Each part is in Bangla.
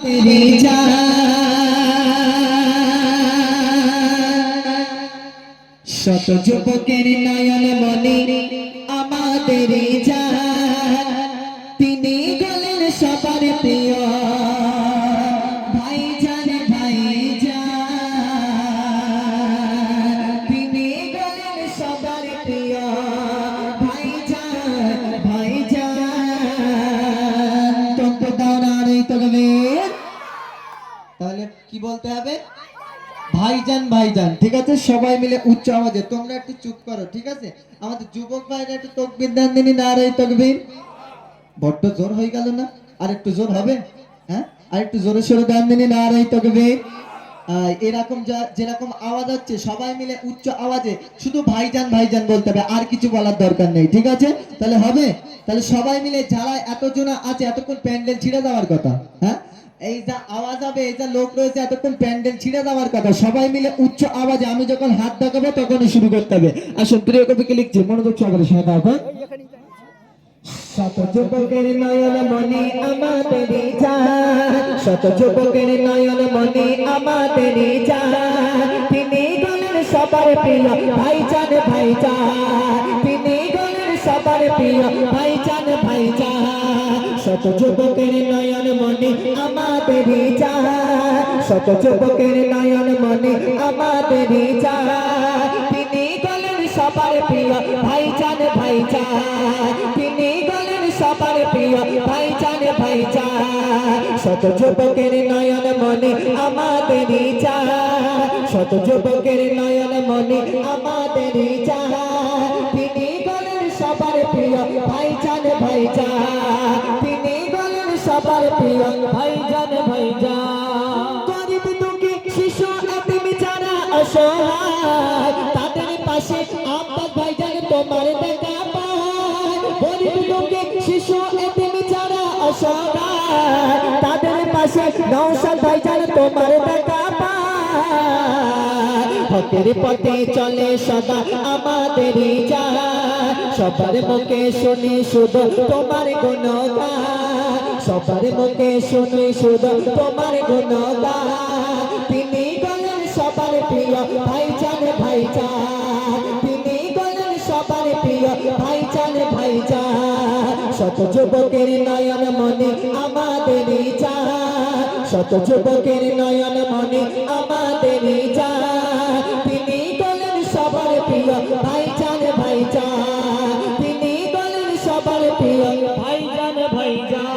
তেরি জান শত যুবকের নয়ন মনি আমাদের জান তিনি গলেন সবার প্রিয় ভাইজান ভাইজান তিনি গলেন সবার প্রিয় ভাইজান ভাইজান তোমরা দাও না রে তকবীর তাহলে কি বলতে হবে ভাইজান ভাইজান ঠিক আছে সবাই মিলে উচ্চ আওয়াজে তোমরা একটু চুপ করো ঠিক আছে আমাদের যুবক ভাইরা একটু তাকবীর দেন দিনি নারে তাকবীর বড্ড জোর হয়ে গেল না আর একটু জোর হবে হ্যাঁ আর একটু জোরে সোরে দেন দিনি নারে তাকবীর এরকম যেরকম আওয়াজ হচ্ছে সবাই মিলে উচ্চ আওয়াজে শুধু ভাইজান ভাইজান বলতে হবে আর কিছু বলার দরকার নেই ঠিক আছে তাহলে হবে তাহলে সবাই মিলে যারা এতজন আছে এতক্ষণ প্যান্ডেল ছিঁড়ে দেওয়ার কথা হ্যাঁ এই যা আওয়াজ হবে এই যা লোক রয়েছে এতক্ষণ প্যান্ডেল ছিঁড়ে দেওয়ার কথা সবাই মিলে উচ্চ আওয়াজে আমি যখন হাত দেখাবো তখনই শুরু করতে হবে আসুন প্রিয় কবিকে লিখছি মনোযোগ সহকারে শুনে দাও শত যুবকের নয়ন মনি আমাদের জান শত যুবকের নয়ন মনি আমাদের জান তিনি গলেন সবার প্রিয় ভাইজান ভাইজান তিনি গলেন সবার প্রিয় ভাইজান ভাইজান শত যুবকের নয়ন মনি আমাদের জান শত যুবকের নয়ন মনি আমাদের জান তিনি গলেন সবার প্রিয় ভাইজান ভাইজান তিনি গলেন সবার প্রিয় ভাইজান ভাইজান শত যুবকের নয়ন মনি আমাদের জান শত যুবকের নয়ন মনি আমাদের জান তিনি গলেন সবার প্রিয় ভাইজান ভাইজান তিনি গলেন সবার প্রিয় ভাইজান ভাইজান গরিব দুঃখী শিশু এতিম যারা অসহায় তাদের পাশে আব্বাস ভাইজান তোমার দেখা পায় গরিব দুঃখী শিশু এতিম যারা অসহায় তাদের পাশে নওশাদ ভাইজান তোমার দেখা পায় হকের পথে চলে সদা আমাদের জান সবার মুখে শুনি শুধু তোমার গুণগান সবার মুখে শুনি শুধু তোমার গুণগান তিনি গলেন সবার প্রিয় ভাইজান ভাইজান তিনি গলেন সবার প্রিয় ভাইজান ভাইজান শত যুবকের নয়ন মনি আমাদের জান শত যুবকের নয়ন মনি আমাদের জান তিনি গলেন সবার প্রিয় ভাইজান ভাইজান তিনি গলেন সবার প্রিয় ভাইজান ভাইজান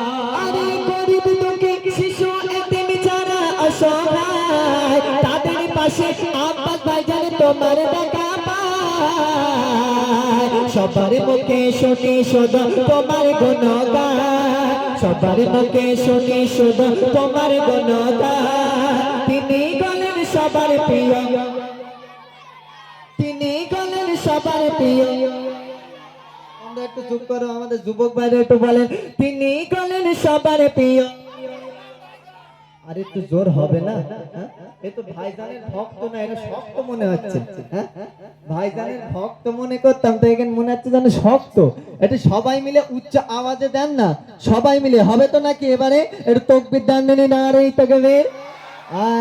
আরে গরিব দুঃখী শিশু এতিম যারা অসহায় তাদের পাশে আব্বাস ভাইজান তোমার দেখা পায় সবার মুখে শুনি শুধু তোমার গুণগান সবার মুখে শুনি শুধু তোমার গুণগান তিনি গলেন সবার প্রিয় তিনি গলেন সবার প্রিয় আমরা একটু চুপ করো আমাদের যুবক ভাইরা একটু বলেন তিনি গলেন সবার প্রিয় আর একটু জোর হবে না এই তো ভাইজানের ভক্ত না এটা শক্ত মনে হচ্ছে হ্যাঁ ভাইজানের ভক্ত মনে করতাম তো এখানে মনে হচ্ছে যেন শক্ত এটা সবাই মিলে উচ্চ আওয়াজে দেন না সবাই মিলে হবে তো নাকি এবারে একটু তাকবীর দেন না রে তাকবীর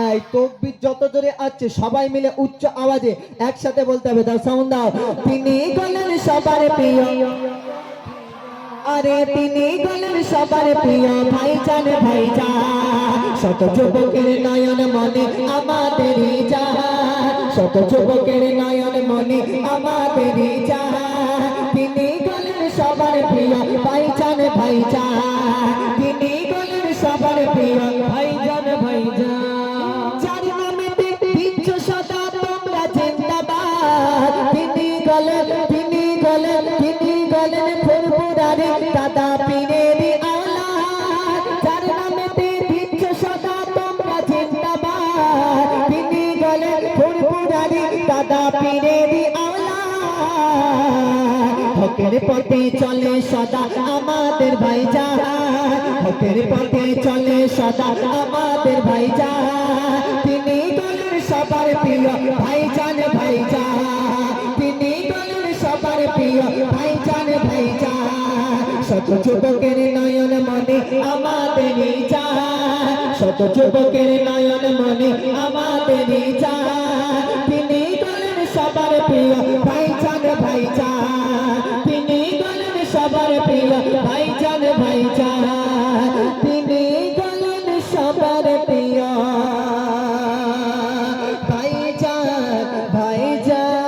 এই তাকবীর যত জোরে আছে সবাই মিলে উচ্চ আওয়াজে একসাথে বলতে হবে দাও সাউন্ড দাও তিনি গলেন সবার প্রিয় আরে তিনি গলেন সবার প্রিয় ভাইজান ভাইজান শত যুবকের নয়ন মনি আমাদের জান শত যুবকের নয়ন মনি আমাদের জান তিনি গলেন সবার প্রিয় ভাইজান ভাইজান তিনি গলেন সবার প্রিয় ভাইজান ভাইজান যার নামে দিচ্ছ সদা তোমরা জিন্দাবাদ তিনি গলেন ফুরফুরারে দাদা পীরের আওলাদ যার নামে দিচ্ছ সদা তোমরা জিন্দাবাদ তিনি গলেন ফুরফুরারে দাদা পীরের আওলাদ হকের পথে চলে সদা আমাদের ভাইজান হকের পথে চলে সদা আমাদের ভাইজান তিনি গলেন সবার প্রিয় ভাইজান ভাইজান তিনি গলেন সবার প্রিয় ভাইজান ভাইজান শত যুবকের নয়ন মনি আমাদের জান শত শত যুবকের নয়ন মনে আমাদেরই জান, তিনি গলেন সবার প্রিয় ভাইজান ভাইজান, তিনি গলেন সবার প্রিয় ভাইজান ভাইজান, তিনি গলেন সবার প্রিয় ভাইজান ভাইজান।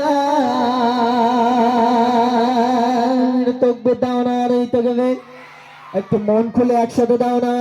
তকবীর দাও না, আর এই তকবীর একটু মন খুলে একসাথে দাও না।